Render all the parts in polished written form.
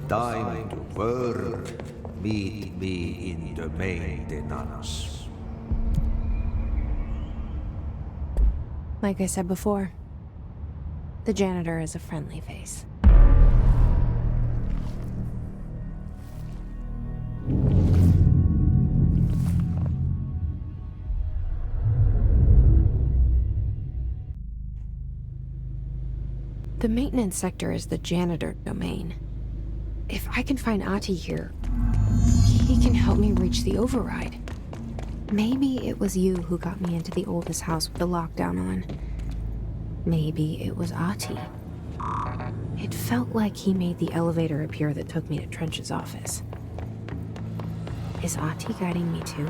time to work, meet me in the maintenance. Like I said before, the janitor is a friendly face. The maintenance sector is the janitor domain. If I can find Ahti here, he can help me reach the override. Maybe it was you who got me into the oldest house with the lockdown on. Maybe it was Ahti. It felt like he made the elevator appear that took me to Trench's office. Is Ahti guiding me too?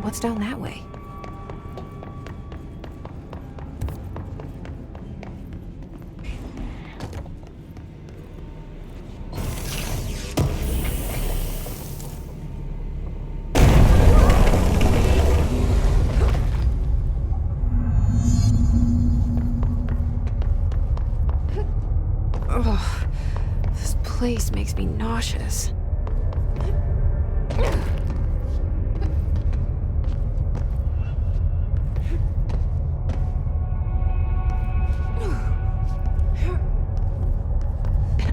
What's down that way? Ugh, this place makes me nauseous.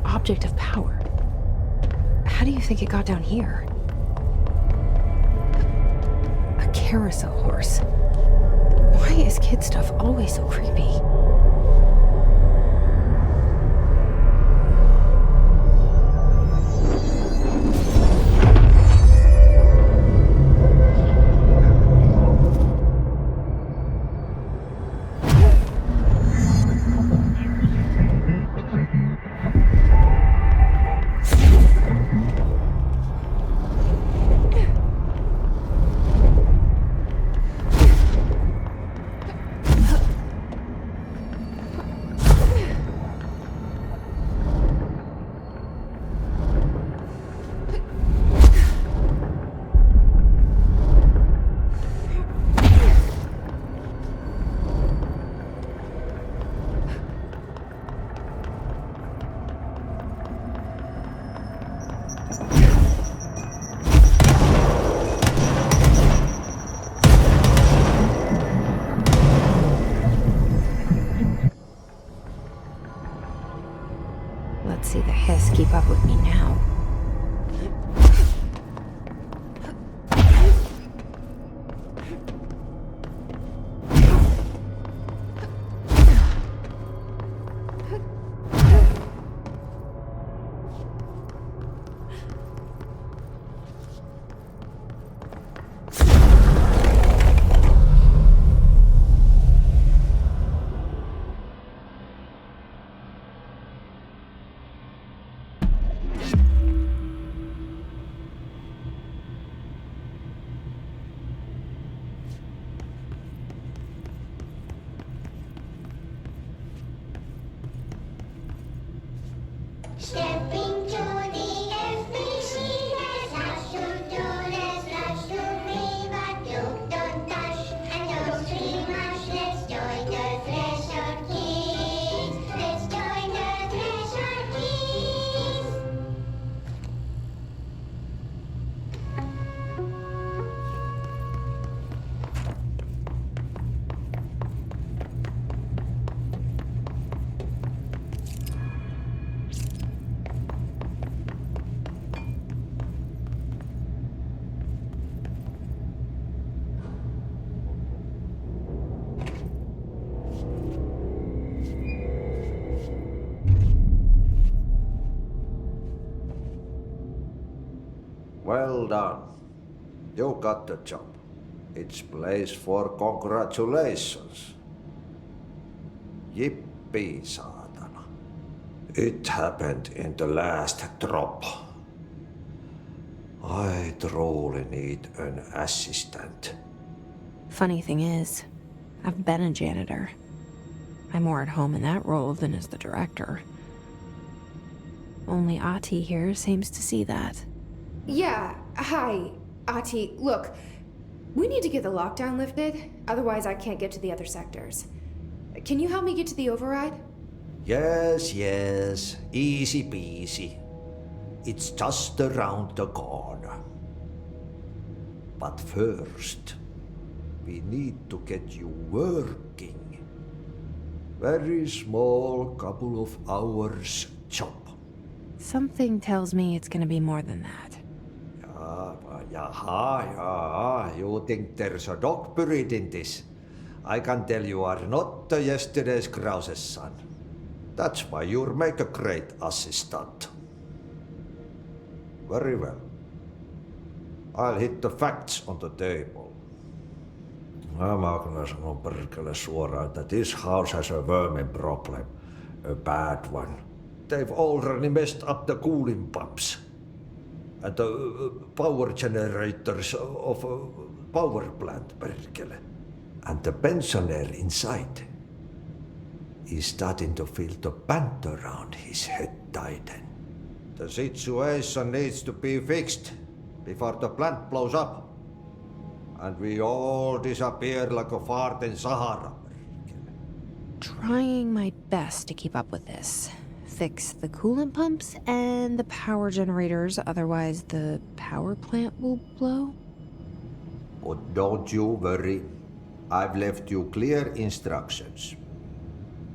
Object of power. How do you think it got down here? A carousel horse. Why is kid stuff always so creepy? up with me now. Stepping to the FBC, there's lots to do, there's lots to read, but look, don't touch, and don't scream much. Let's join the Threshold Kids. Let's join the Threshold Kids. Well done. You got the job. It's place for congratulations. Yippee, saatana. It happened in the last drop. I truly need an assistant. Funny thing is, I've been a janitor. I'm more at home in that role than as the director. Only Ati here seems to see that. Yeah, hi, Ati. Look, we need to get the lockdown lifted, otherwise I can't get to the other sectors. Can you help me get to the override? Yes, easy peasy. It's just around the corner. But first, we need to get you working. Very small, couple of hours job. Something tells me it's gonna be more than that. Yeah, you think there's a dog buried in this? I can tell you are not yesterday's Krause's son. That's why you'll make a great assistant. Very well. I'll hit the facts on the table. Mä kyllä sanon perkele suoraan, että this house has a vermin problem. A bad one. They've already messed up the cooling pumps. And the power generators of a power plant, perkele. And the pensioner inside is starting to feel the band around his head tighten. The situation needs to be fixed before the plant blows up. And we all disappear like a fart in Sahara. Trying my best to keep up with this. Fix the coolant pumps and the power generators, otherwise the power plant will blow. But don't you worry. I've left you clear instructions.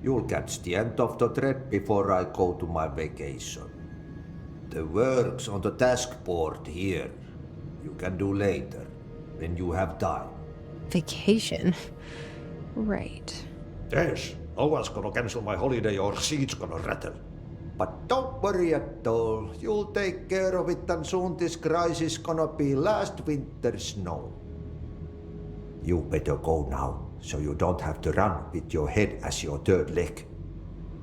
You'll catch the end of the thread before I go to my vacation. The work's on the task board here. You can do later, when you have time. Vacation? Right. Yes, no one's gonna cancel my holiday or seat's gonna rattle. But don't worry at all. You'll take care of it and soon this crisis gonna be last winter's snow. You better go now, so you don't have to run with your head as your third leg.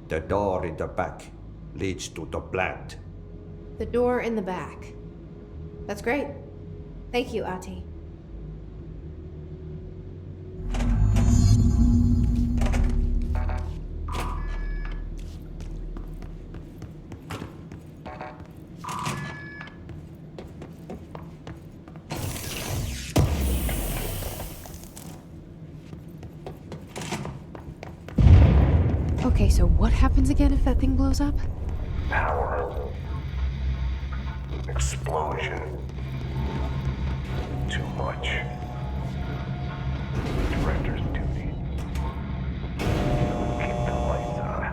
The door in the back leads to the plant. The door in the back. That's great. Thank you, Ati. Okay, so what happens again if that thing blows up? Power. Explosion. Too much. Director's duty. Keep the lights on.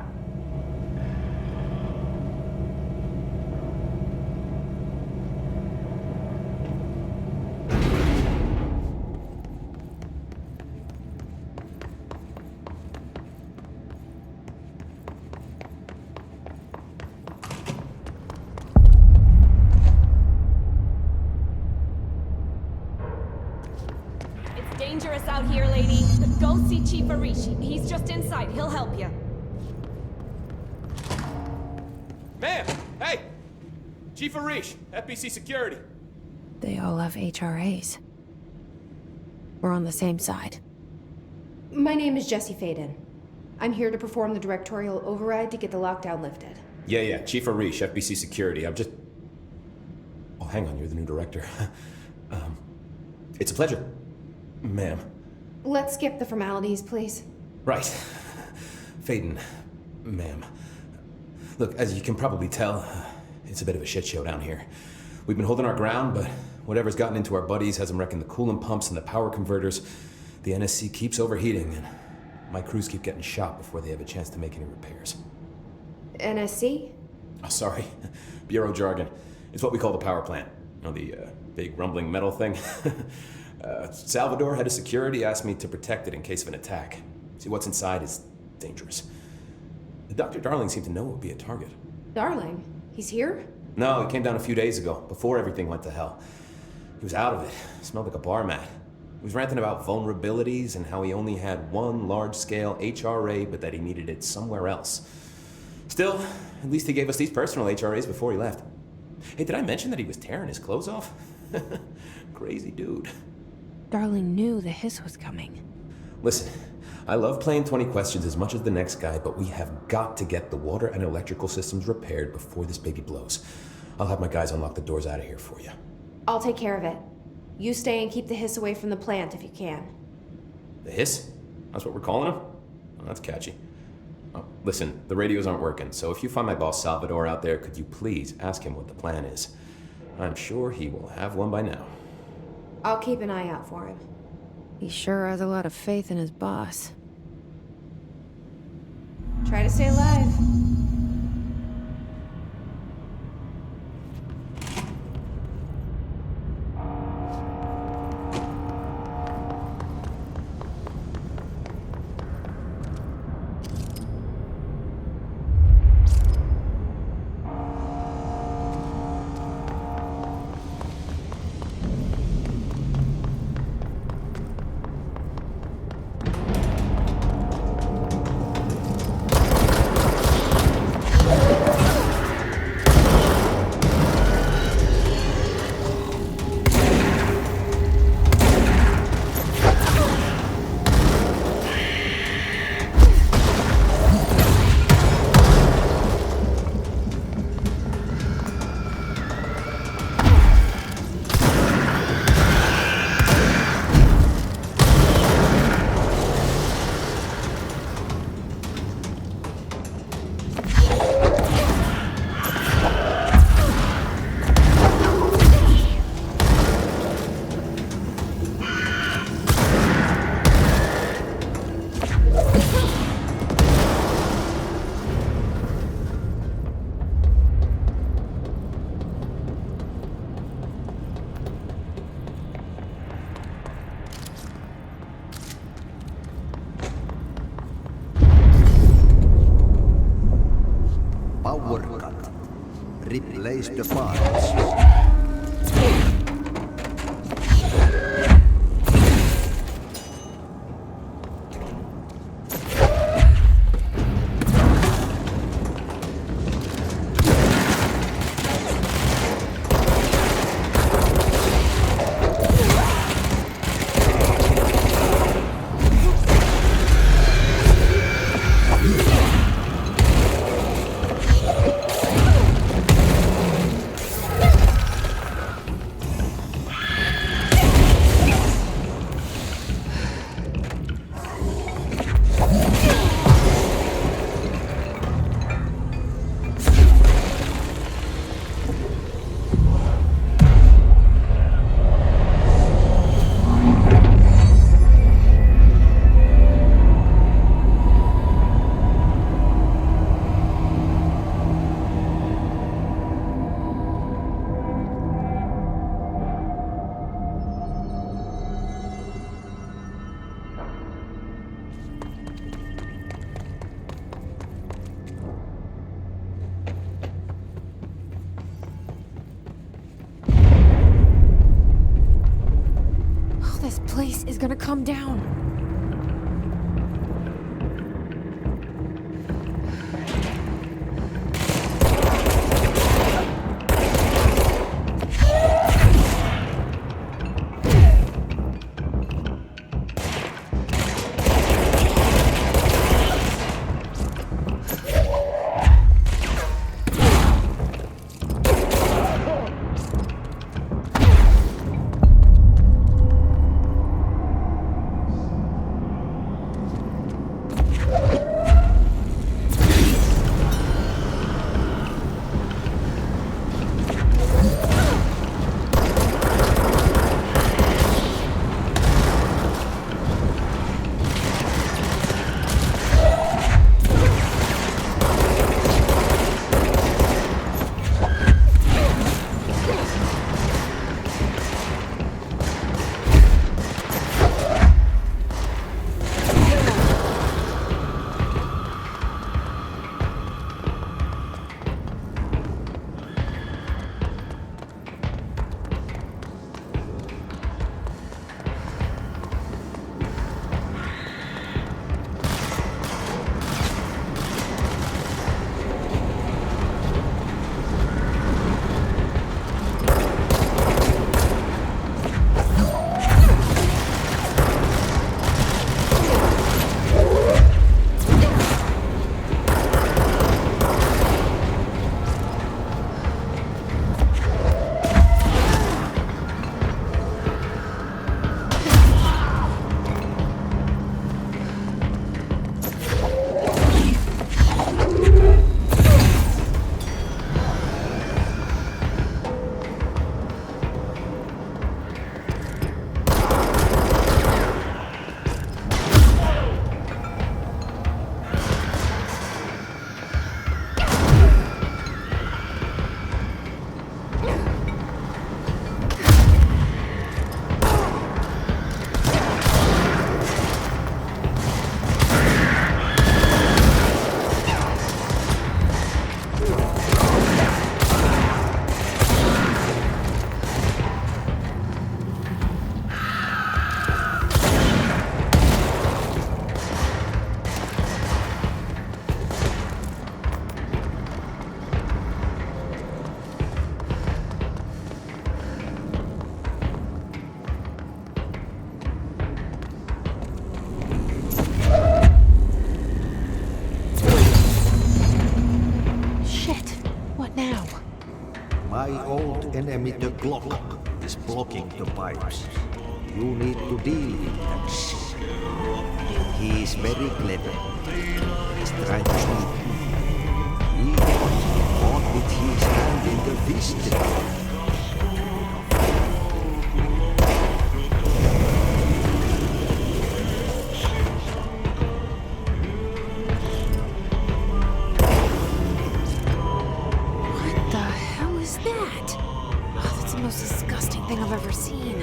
out here, lady. Go see Chief Arish. He's just inside. He'll help you. Ma'am! Hey! Chief Arish, FBC Security. They all have HRAs. We're on the same side. My name is Jesse Faden. I'm here to perform the directorial override to get the lockdown lifted. Yeah, Chief Arish, FBC Security. I'm just... Oh, hang on, you're the new director. It's a pleasure, ma'am. Let's skip the formalities, please. Right. Faden, ma'am. Look, as you can probably tell, it's a bit of a shit show down here. We've been holding our ground, but whatever's gotten into our buddies has them wrecking the coolant pumps and the power converters. The NSC keeps overheating, and my crews keep getting shot before they have a chance to make any repairs. NSC? Oh, sorry. Bureau jargon. It's what we call the power plant. You know, the big rumbling metal thing? Salvador, head of security, asked me to protect it in case of an attack. See, what's inside is dangerous. Dr. Darling seemed to know it would be a target. Darling, he's here? No, he came down a few days ago, before everything went to hell. He was out of it. Smelled like a bar mat. He was ranting about vulnerabilities and how he only had one large-scale HRA, but that he needed it somewhere else. Still, at least he gave us these personal HRAs before he left. Hey, did I mention that he was tearing his clothes off? Crazy dude. Darling knew the hiss was coming. Listen, I love playing 20 questions as much as the next guy, but we have got to get the water and electrical systems repaired before this baby blows. I'll have my guys unlock the doors out of here for you. I'll take care of it. You stay and keep the hiss away from the plant if you can. The hiss? That's what we're calling him? Oh, that's catchy. Oh, listen, the radios aren't working, so if you find my boss Salvador out there, could you please ask him what the plan is? I'm sure he will have one by now. I'll keep an eye out for him. He sure has a lot of faith in his boss. Try to stay alive. Replace the parts. place is gonna come down. My old enemy, the clock, is blocking the pipes. You need to deal with that shit. He is very clever. He's trying to sneak you. He caught with his hand in the fist. I've ever seen.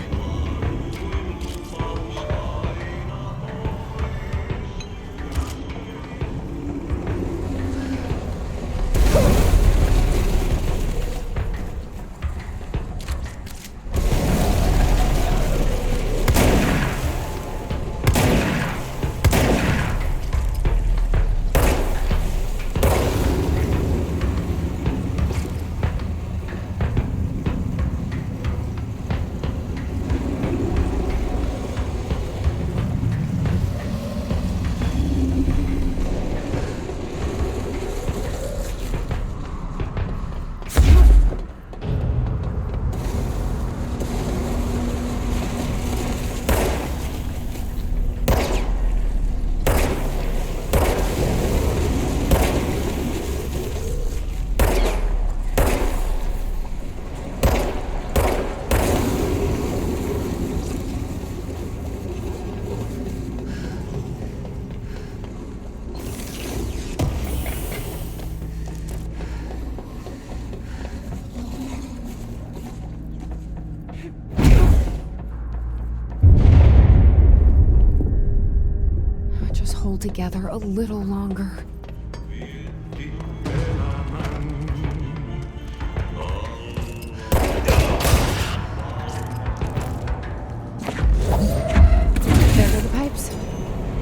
Hold together a little longer.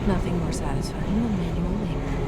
Nothing more satisfying than manual labor.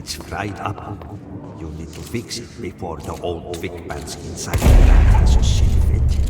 It's fried up. You need to fix it before the old Vic pants inside the plant has a shit fit.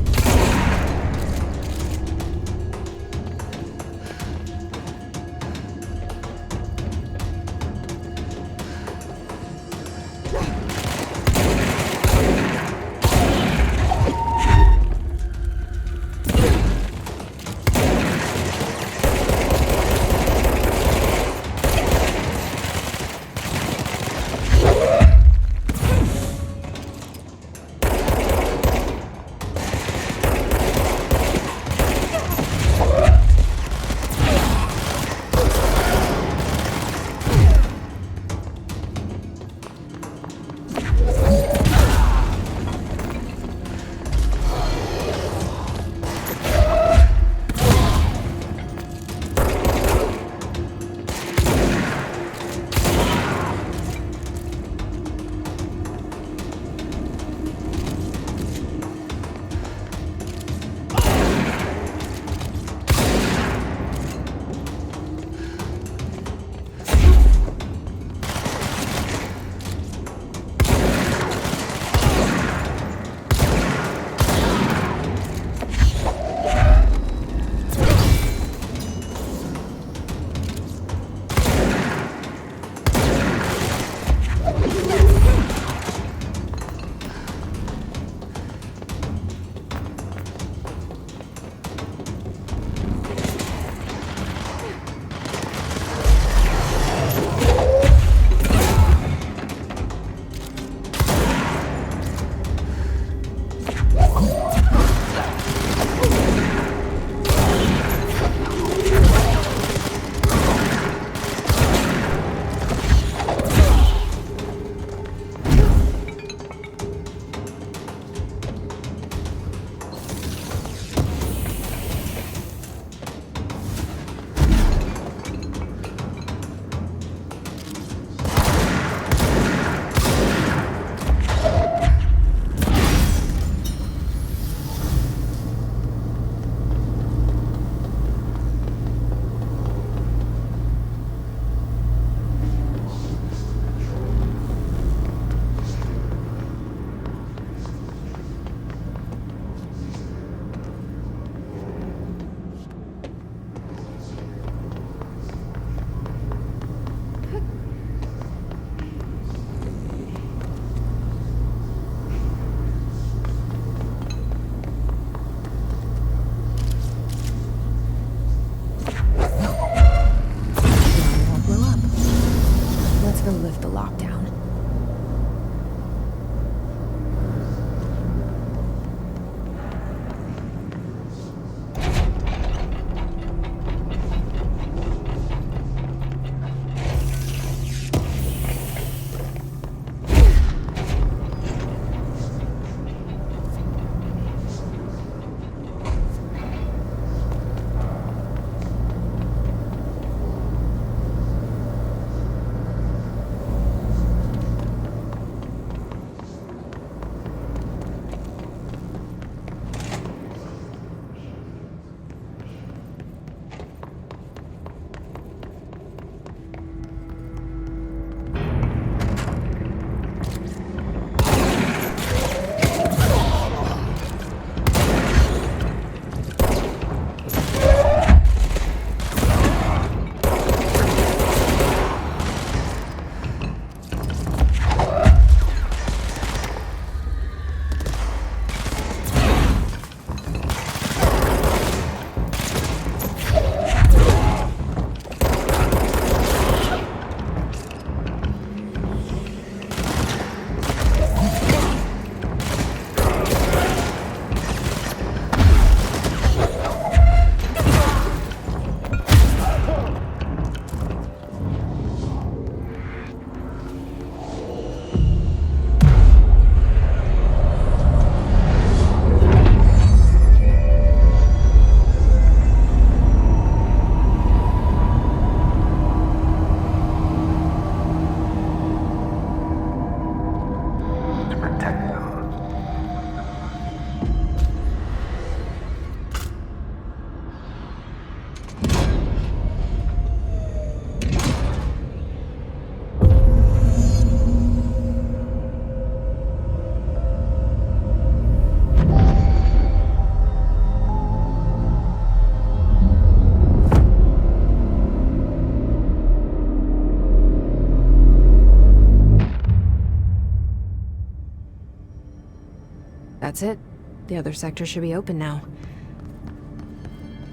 That's it. The other sector should be open now.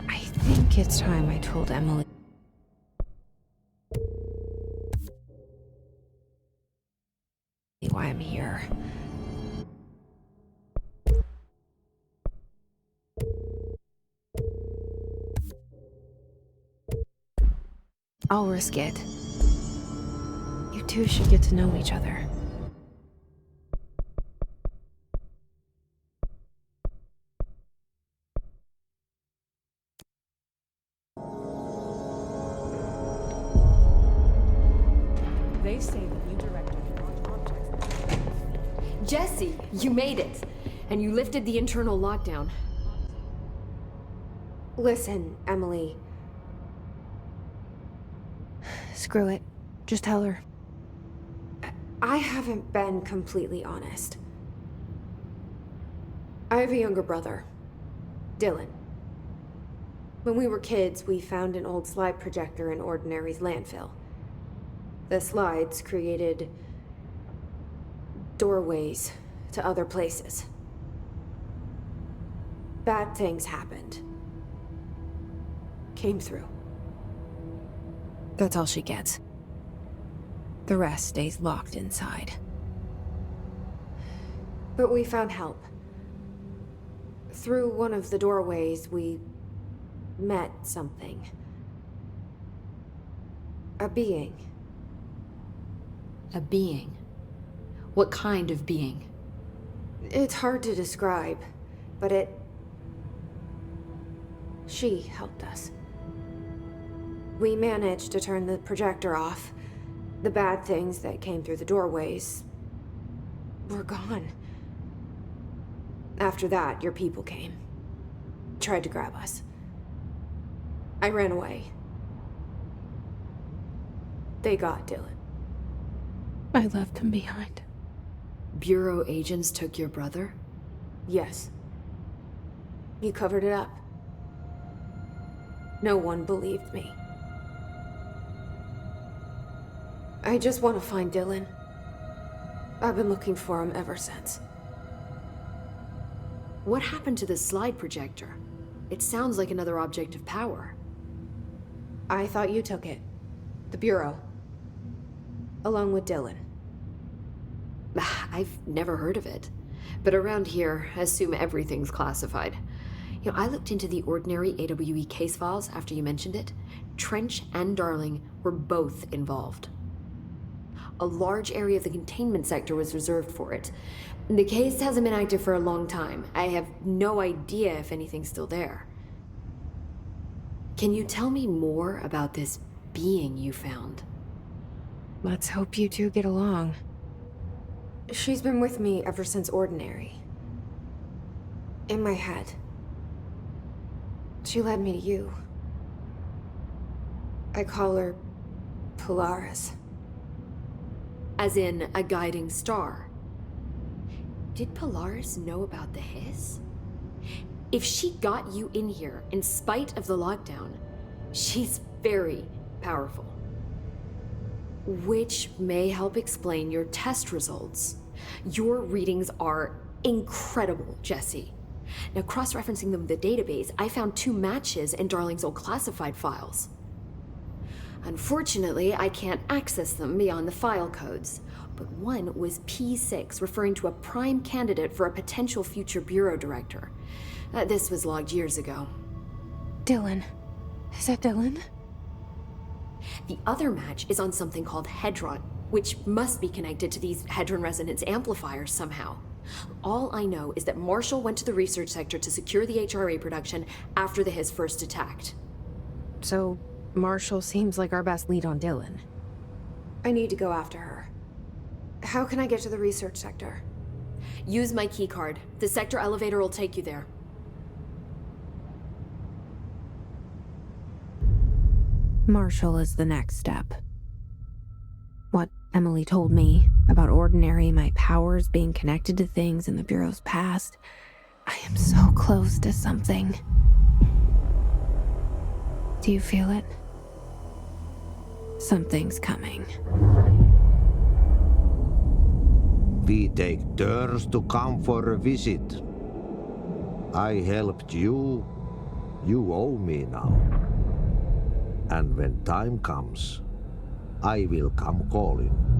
I think it's time I told Emily. Why I'm here. I'll risk it. You two should get to know each other. They say the new director can launch objects. Jesse, you made it! And you lifted the internal lockdown. Listen, Emily. Screw it. Just tell her. I haven't been completely honest. I have a younger brother, Dylan. When we were kids, we found an old slide projector in Ordinary's landfill. The slides created doorways to other places. Bad things happened. Came through. That's all she gets. The rest stays locked inside. But we found help. Through one of the doorways, we met something. A being. A being? What kind of being? It's hard to describe, but she helped us. We managed to turn the projector off. The bad things that came through the doorways were gone. After that, your people came. Tried to grab us. I ran away. They got Dylan. I left him behind. Bureau agents took your brother? Yes. You covered it up. No one believed me. I just want to find Dylan. I've been looking for him ever since. What happened to the slide projector? It sounds like another object of power. I thought you took it. The Bureau. Along with Dylan. I've never heard of it. But around here, I assume everything's classified. You know, I looked into the Ordinary AWE case files after you mentioned it. Trench and Darling were both involved. A large area of the containment sector was reserved for it. The case hasn't been active for a long time. I have no idea if anything's still there. Can you tell me more about this being you found? Let's hope you two get along. She's been with me ever since Ordinary. In my head. She led me to you. I call her Polaris. As in a guiding star. Did Polaris know about the hiss? If she got you in here in spite of the lockdown, she's very powerful. Which may help explain your test results. Your readings are incredible, Jesse. Now, cross-referencing them with the database, I found 2 matches in Darling's old classified files. Unfortunately, I can't access them beyond the file codes, but one was P6, referring to a prime candidate for a potential future bureau director. This was logged years ago. Dylan. Is that Dylan? The other match is on something called Hedron, which must be connected to these Hedron resonance amplifiers somehow. All I know is that Marshall went to the research sector to secure the HRA production after the hiss first attacked. So, Marshall seems like our best lead on Dylan. I need to go after her. How can I get to the research sector? Use my keycard. The sector elevator will take you there. Marshall is the next step. What Emily told me about Ordinary, my powers being connected to things in the Bureau's past, I am so close to something. Do you feel it? Something's coming. We take turns to come for a visit. I helped you. You owe me now. And when time comes, I will come calling.